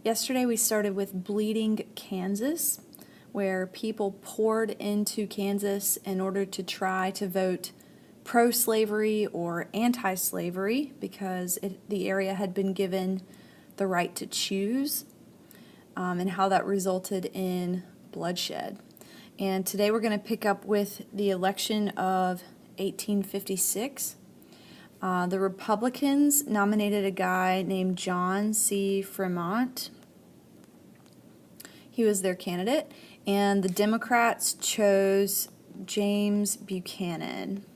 Yesterday we started with Bleeding Kansas, where people poured into Kansas in order to try to vote pro-slavery or anti-slavery because the area had been given the right to choose, and how that resulted in bloodshed. And today we're going to pick up with the election of 1856. The Republicans nominated a guy named John C. Fremont. He was their candidate, and the Democrats chose James Buchanan,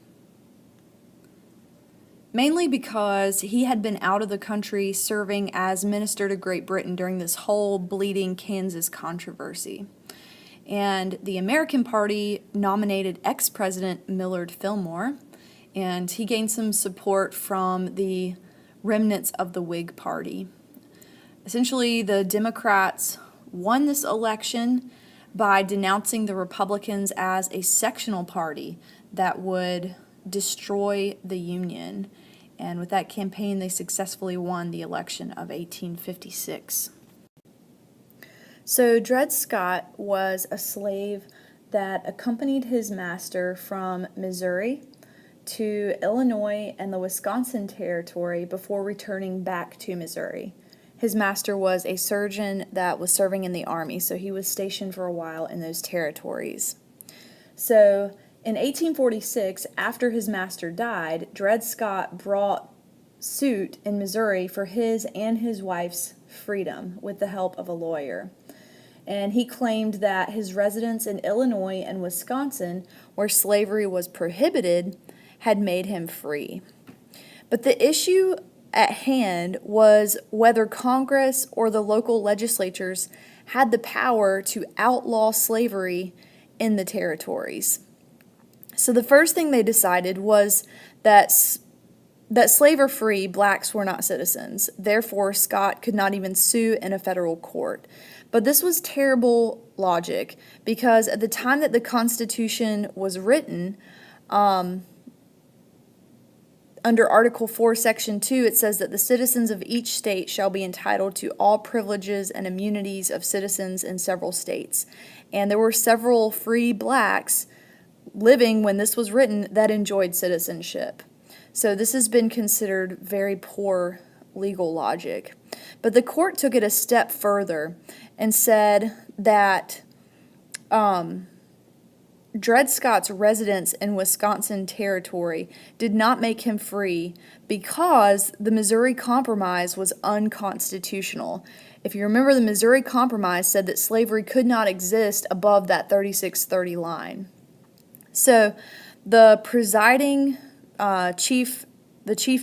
mainly because he had been out of the country serving as minister to Great Britain during this whole Bleeding Kansas controversy. And the American Party nominated ex-President Millard Fillmore, and he gained some support from the remnants of the Whig Party. Essentially, the Democrats won this election by denouncing the Republicans as a sectional party that would destroy the Union. And with that campaign, they successfully won the election of 1856. So Dred Scott was a slave that accompanied his master from Missouri to Illinois and the Wisconsin Territory before returning back to Missouri. His master was a surgeon that was serving in the army, so he was stationed for a while in those territories. So in 1846, after his master died, Dred Scott brought suit in Missouri for his and his wife's freedom with the help of a lawyer. And he claimed that his residence in Illinois and Wisconsin, where slavery was prohibited, had made him free. But the issue at hand was whether Congress or the local legislatures had the power to outlaw slavery in the territories. So the first thing they decided was that slavery-free blacks were not citizens. Therefore, Scott could not even sue in a federal court. But this was terrible logic because at the time that the Constitution was written, under Article 4, Section 2, it says that the citizens of each state shall be entitled to all privileges and immunities of citizens in several states. And there were several free blacks living when this was written that enjoyed citizenship. So this has been considered very poor legal logic. But the court took it a step further and said that Dred Scott's residence in Wisconsin Territory did not make him free because the Missouri Compromise was unconstitutional. If you remember, the Missouri Compromise said that slavery could not exist above that 3630 line. So the presiding Chief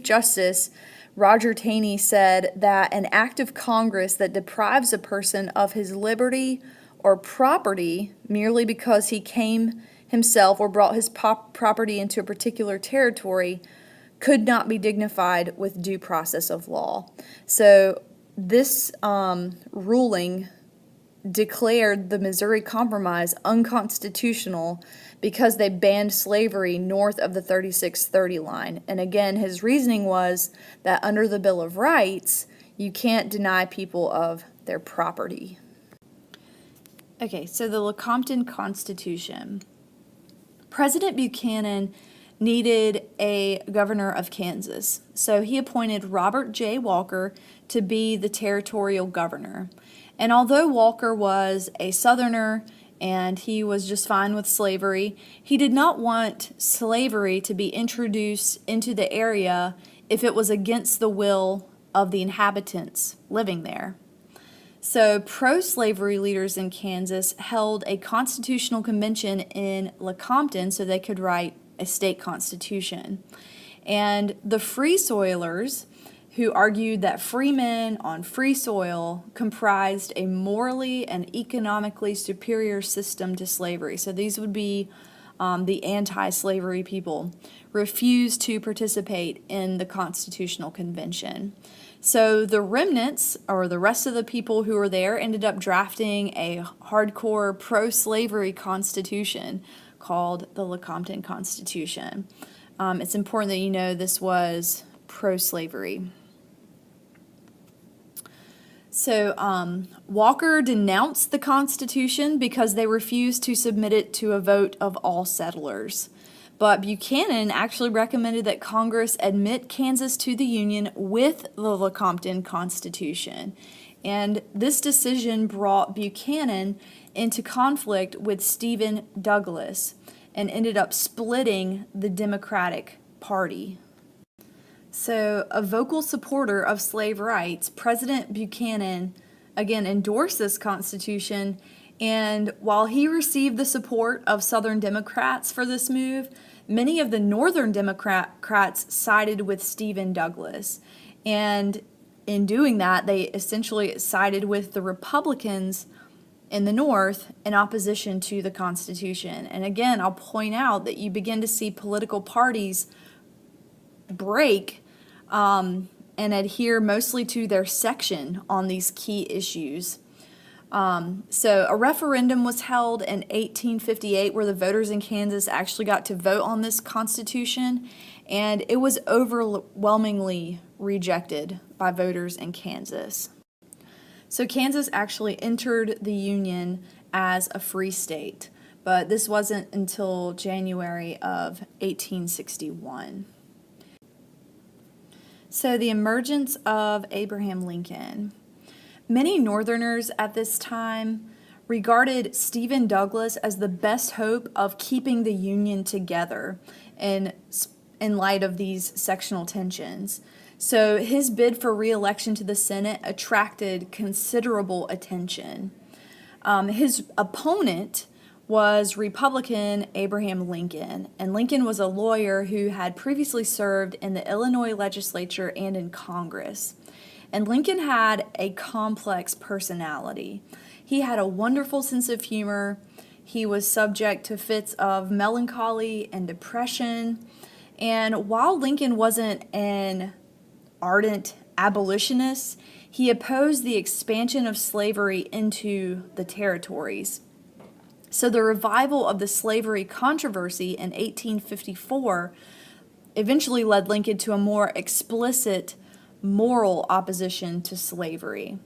Justice, Roger Taney, said that an act of Congress that deprives a person of his liberty or property merely because he came himself or brought his property into a particular territory could not be dignified with due process of law. So this ruling declared the Missouri Compromise unconstitutional because they banned slavery north of the 3630 line. And again, his reasoning was that under the Bill of Rights, you can't deny people of their property. Okay, so the Lecompton Constitution. President Buchanan needed a governor of Kansas, so he appointed Robert J. Walker to be the territorial governor. And although Walker was a Southerner and he was just fine with slavery, he did not want slavery to be introduced into the area if it was against the will of the inhabitants living there. So pro-slavery leaders in Kansas held a constitutional convention in Lecompton so they could write a state constitution. And the Free Soilers, who argued that free men on free soil comprised a morally and economically superior system to slavery. So these would be the anti-slavery people, refused to participate in the Constitutional Convention. So the remnants, or the rest of the people who were there, ended up drafting a hardcore pro-slavery constitution called the Lecompton Constitution. It's important that you know this was pro-slavery. So Walker denounced the Constitution because they refused to submit it to a vote of all settlers. But Buchanan actually recommended that Congress admit Kansas to the Union with the Lecompton Constitution. And this decision brought Buchanan into conflict with Stephen Douglas and ended up splitting the Democratic Party. So, a vocal supporter of slave rights, President Buchanan again endorsed this Constitution, and while he received the support of Southern Democrats for this move, many of the Northern Democrats sided with Stephen Douglas. And in doing that, they essentially sided with the Republicans in the North in opposition to the Constitution. And again, I'll point out that you begin to see political parties break and adhere mostly to their section on these key issues. So a referendum was held in 1858 where the voters in Kansas actually got to vote on this Constitution, and it was overwhelmingly rejected by voters in Kansas. So Kansas actually entered the Union as a free state, but this wasn't until January of 1861. So the emergence of Abraham Lincoln. Many Northerners at this time regarded Stephen Douglas as the best hope of keeping the Union together in light of these sectional tensions. So his bid for re-election to the Senate attracted considerable attention. His opponent was Republican Abraham Lincoln, and Lincoln was a lawyer who had previously served in the Illinois legislature and in Congress. And Lincoln had a complex personality. He had a wonderful sense of humor. He was subject to fits of melancholy and depression. And while Lincoln wasn't an ardent abolitionist, he opposed the expansion of slavery into the territories. So the revival of the slavery controversy in 1854 eventually led Lincoln to a more explicit moral opposition to slavery.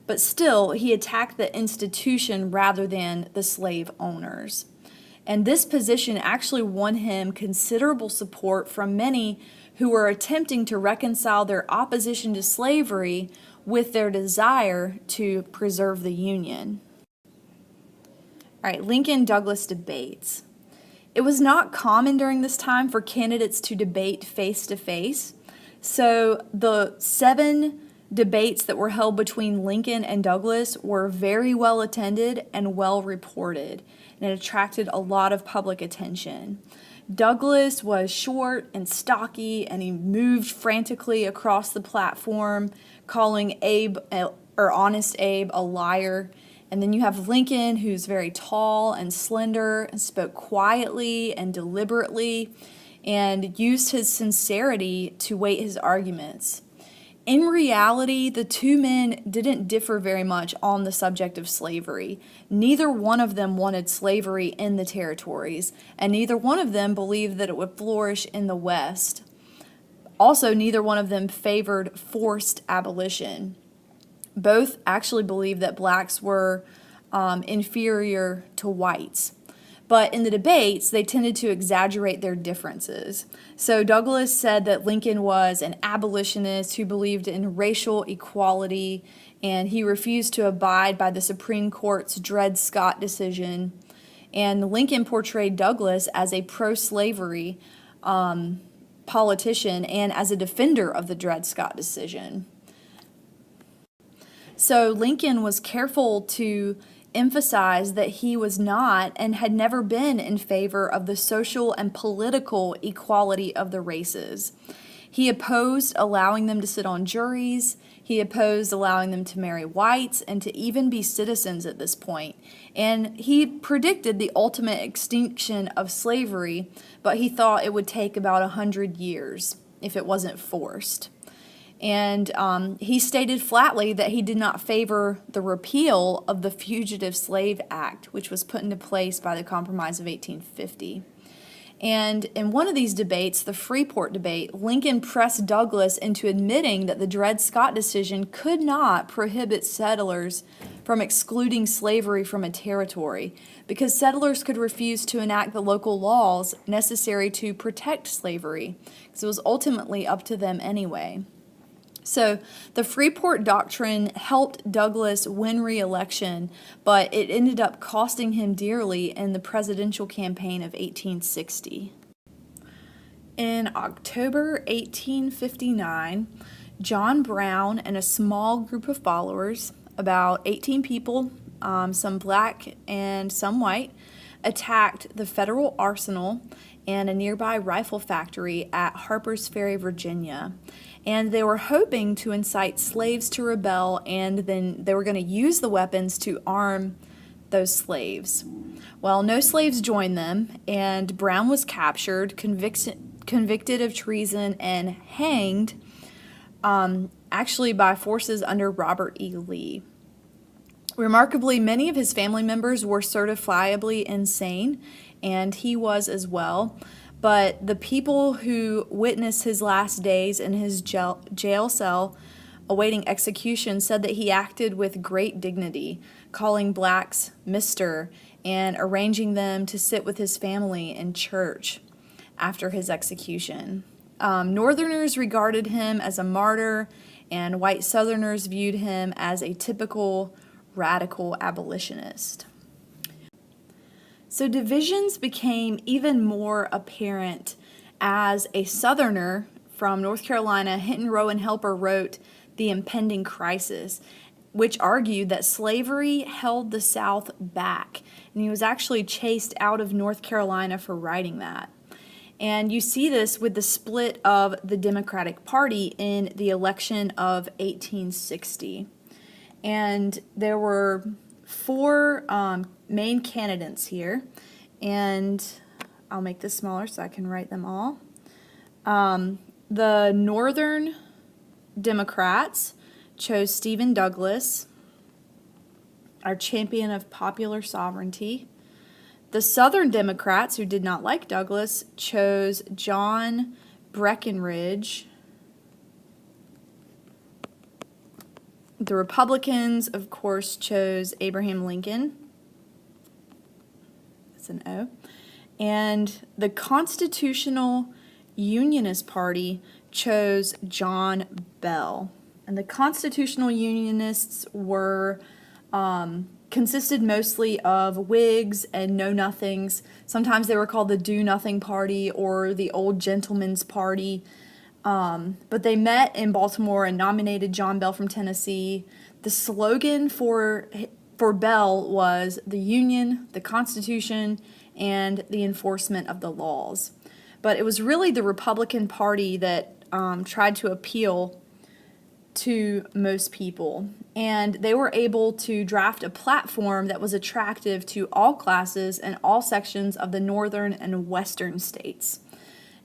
But still, he attacked the institution rather than the slave owners. And this position actually won him considerable support from many who were attempting to reconcile their opposition to slavery with their desire to preserve the Union. All right, Lincoln-Douglas debates. It was not common during this time for candidates to debate face-to-face. So the 7 debates that were held between Lincoln and Douglas were very well attended and well reported, and it attracted a lot of public attention. Douglas was short and stocky, and he moved frantically across the platform, calling Honest Abe a liar. And then you have Lincoln, who's very tall and slender and spoke quietly and deliberately and used his sincerity to weight his arguments. In reality, the two men didn't differ very much on the subject of slavery. Neither one of them wanted slavery in the territories, and neither one of them believed that it would flourish in the West. Also, neither one of them favored forced abolition. Both actually believed that blacks were inferior to whites. But in the debates, they tended to exaggerate their differences. So Douglas said that Lincoln was an abolitionist who believed in racial equality, and he refused to abide by the Supreme Court's Dred Scott decision. And Lincoln portrayed Douglas as a pro-slavery politician and as a defender of the Dred Scott decision. So Lincoln was careful to emphasize that he was not and had never been in favor of the social and political equality of the races. He opposed allowing them to sit on juries. He opposed allowing them to marry whites and to even be citizens at this point. And he predicted the ultimate extinction of slavery, but he thought it would take about 100 years if it wasn't forced. And he stated flatly that he did not favor the repeal of the Fugitive Slave Act, which was put into place by the Compromise of 1850. And in one of these debates, the Freeport debate, Lincoln pressed Douglas into admitting that the Dred Scott decision could not prohibit settlers from excluding slavery from a territory, because settlers could refuse to enact the local laws necessary to protect slavery, because it was ultimately up to them anyway. So the Freeport Doctrine helped Douglas win re-election, but it ended up costing him dearly in the presidential campaign of 1860. In October 1859, John Brown and a small group of followers, about 18 people, some black and some white, attacked the federal arsenal and a nearby rifle factory at Harper's Ferry, Virginia. And they were hoping to incite slaves to rebel, and then they were going to use the weapons to arm those slaves. Well, no slaves joined them, and Brown was captured, convicted of treason, and hanged, actually by forces under Robert E. Lee. Remarkably, many of his family members were certifiably insane, and he was as well. But the people who witnessed his last days in his jail cell awaiting execution said that he acted with great dignity, calling blacks Mr. and arranging them to sit with his family in church after his execution. Northerners regarded him as a martyr, and white Southerners viewed him as a typical radical abolitionist. So divisions became even more apparent as a Southerner from North Carolina, Hinton Rowan Helper, wrote The Impending Crisis, which argued that slavery held the South back. And he was actually chased out of North Carolina for writing that. And you see this with the split of the Democratic Party in the election of 1860. And there were four main candidates here, and I'll make this smaller so I can write them all. The Northern Democrats chose Stephen Douglas, our champion of popular sovereignty. The Southern Democrats, who did not like Douglas, chose John Breckinridge. The Republicans, of course, chose Abraham Lincoln. That's an O. And the Constitutional Unionist Party chose John Bell. And the Constitutional Unionists were consisted mostly of Whigs and Know-Nothings. Sometimes they were called the Do-Nothing Party or the Old Gentleman's Party. But they met in Baltimore and nominated John Bell from Tennessee. The slogan for Bell was the Union, the Constitution, and the enforcement of the laws. But it was really the Republican Party that tried to appeal to most people. And they were able to draft a platform that was attractive to all classes and all sections of the northern and western states.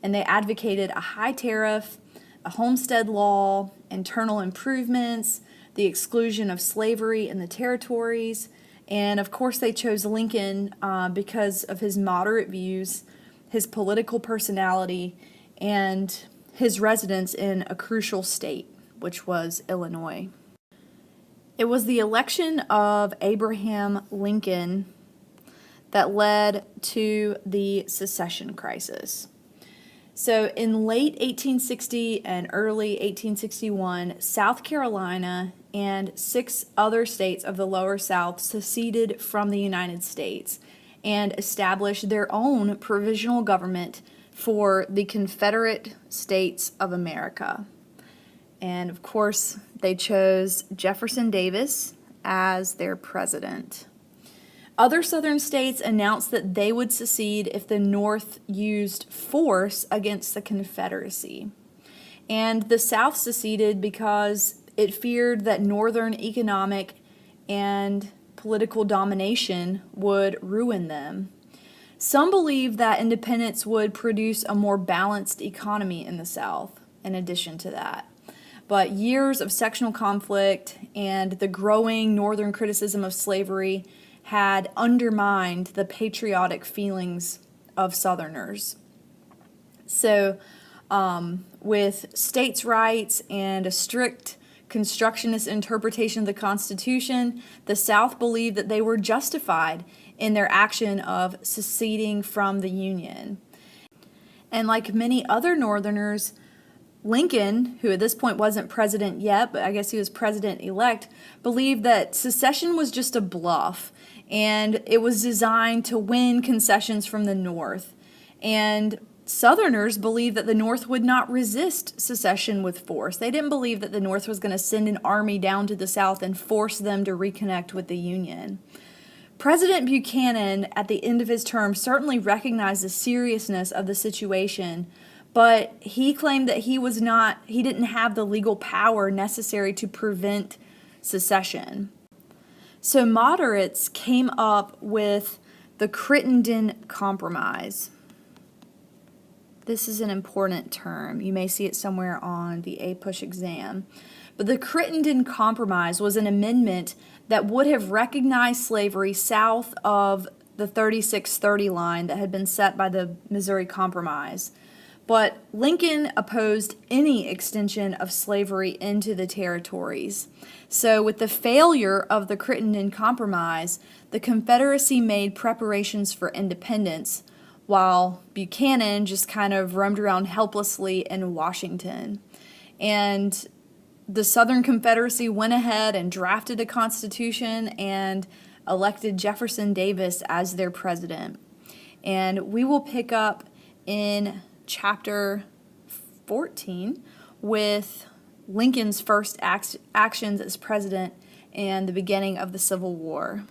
And they advocated a high tariff, a homestead law, internal improvements, the exclusion of slavery in the territories, and of course they chose Lincoln because of his moderate views, his political personality, and his residence in a crucial state, which was Illinois. It was the election of Abraham Lincoln that led to the secession crisis. So in late 1860 and early 1861, South Carolina and 6 other states of the Lower South seceded from the United States and established their own provisional government for the Confederate States of America. And of course, they chose Jefferson Davis as their president. Other southern states announced that they would secede if the North used force against the Confederacy. And the South seceded because it feared that Northern economic and political domination would ruin them. Some believed that independence would produce a more balanced economy in the South, in addition to that. But years of sectional conflict and the growing Northern criticism of slavery had undermined the patriotic feelings of Southerners. So, with states' rights and a strict constructionist interpretation of the Constitution, the South believed that they were justified in their action of seceding from the Union. And like many other Northerners, Lincoln, who at this point wasn't president yet, but I guess he was president-elect, believed that secession was just a bluff, and it was designed to win concessions from the North. And Southerners believed that the North would not resist secession with force. They didn't believe that the North was going to send an army down to the South and force them to reconnect with the Union. President Buchanan, at the end of his term, certainly recognized the seriousness of the situation, but he claimed that he didn't have the legal power necessary to prevent secession. So moderates came up with the Crittenden Compromise. This is an important term. You may see it somewhere on the Apush exam. But the Crittenden Compromise was an amendment that would have recognized slavery south of the 3630 line that had been set by the Missouri Compromise. But Lincoln opposed any extension of slavery into the territories. So with the failure of the Crittenden Compromise, the Confederacy made preparations for independence, while Buchanan just kind of roamed around helplessly in Washington. And the Southern Confederacy went ahead and drafted a constitution and elected Jefferson Davis as their president. And we will pick up in chapter 14 with Lincoln's first actions as president and the beginning of the Civil War.